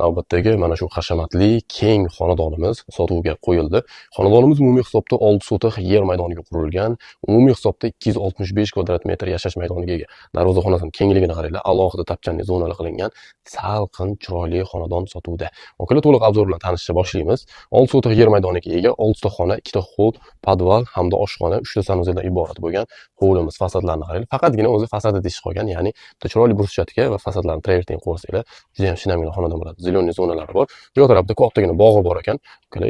Navbatdagi mana shu hashamatli, keng xonadonimiz sotuvga qo'yildi. Xonadonimiz umumiy hisobda 6 sotix yer maydoniga qurilgan. Umumiy hisobda 265 kvadrat metr yashash maydoniga ega. Darvozaxonasining kengligini qaranglar, alohida tapchali zonalar qilingan, salqin, chiroyli xonadon sotuvda. Okala to'liq obzor bilan tanishishga boshlaymiz. 6 sotix yer maydoniga ega, 6 ta xona, 2 ta hol, podval hamda oshxona, 3 ta sanuzeldan iborat bo'lgan hovlimiz fasadlarini qaranglar. Faqatgina o'zi fasadi tish qolgan, ya'ni chiroyli bruschatka va fasadlarni travertin qo'rsanglar, juda ham shinamgina xonadon bo'ladi. Zеленый zonalari bor. Bu tarafda kattagina bog'i bor ekan.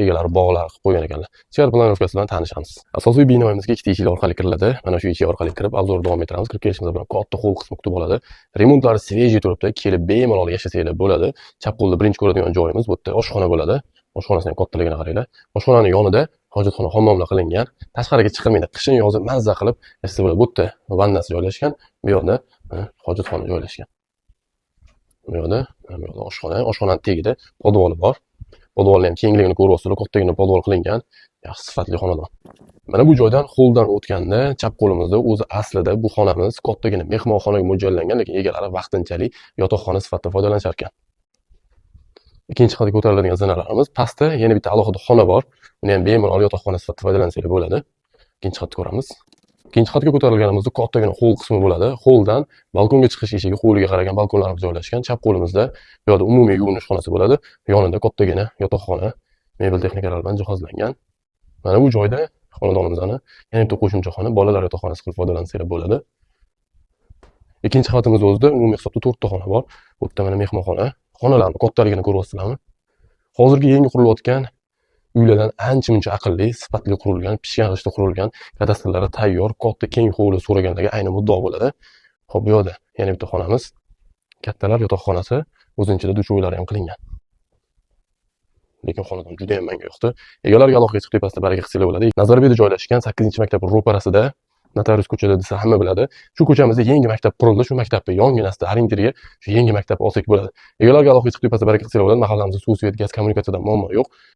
Egalari bog'lar qilib qo'ygan ekanlar. Ichkari planovkasi bilan tanishamiz. Asosiy binomimizga ikkita eshik orqali kiriladi. Mana shu eshik orqali kirib, obzorni davom ettiramiz. Kirib kelishimiz bilan katta hol qismi kutib oladi. Remontlari svejiy turibdi. Kelib bemalol yashasanglar bo'ladi. Chap qo'lda birinchi ko'radigan joyimiz bu yerda oshxona bo'ladi. Oshxonasining kattaligini qaranglar. Oshxonaning yonida hojatxona hammomlar qilingan. Tashqariga chiqilmaydi. Qishin yozi mazza qilib yashasa bo'ladi. Bu yerda vannasi joylashgan. Bu yoqda hojatxona joylashgan. Bu yoqda oshxona, oshxonaning tagida podvoli bor. Podvolning ham kengligini ko'ryapsizlar, kattagina podvol qilingan, yaxshi sifatli xonadon. Mana bu joydan holdan o'tganda chap qo'limizda o'zi aslida bu xonamiz kattagina mehmonxonaga mo'ljallangan, lekin egalari vaqtinchalik yotoqxona sifatida foydalanishar ekan. Ikkinchi qavatga ko'tariladigan zinalarimiz, pastda yana bitta alohida xona bor. Uni ham bemalol yotoqxona sifatida foydalansanglar bo'ladi. Ikkinchi qavatda ko'ramiz. Ikkinchi qavatga ko'tarilganimizda kattagina hol qismi bo'ladi. Holdan balkonga chiqish eshigi, hovliga qaragan balkonlarimiz joylashgan. Chap qo'limizda bu yoqda umumiy yuvinish xonasi bo'ladi. Yonida kattagina yotoqxona, mebel texnikalar bilan jihozlangan. Mana bu joyda xonadonimizni yana bitta qo'shimcha xona, bolalar yotoqxonasi qilib foydalansanglar bo'ladi. Ikkinchi qavatimiz o'zida umumiy hisobda 4 ta xona bor. Bu yerda mana mehmonxona, xonalarning kattaligini ko'ryapsizlarmi? Hozirgi yangi qurilayotgan uylardan ancha-muncha aqlli, sifatli qurilgan, pishgan g'ishtda qurilgan, kadastrlari tayyor, katta keng hovli so'raganlarga ayni muddao bo'ladi. Xo'p, bu yoqda yana bitta xonamiz. Kattalar yotoqxonasi, o'zining ichida duch o'ylari ham qilingan. Lekin xonadon juda ham menga yoqdi. Egalariga alohida chiqib tepasida baraka qilsalar bo'ladi. Nazarbayda joylashgan 8-maktab ro'parasida, Notarius ko'chada desa hamma biladi. Shu ko'chamizda yangi maktab qurildi. Shu maktabning yonginasida orientirga shu yangi maktab olsak bo'ladi. Egalariga alohida chiqib tepasida baraka qilsalar bo'ladi. Mahallamizda suv, svet, gaz, kommunikatsiyadan muammo yo'q.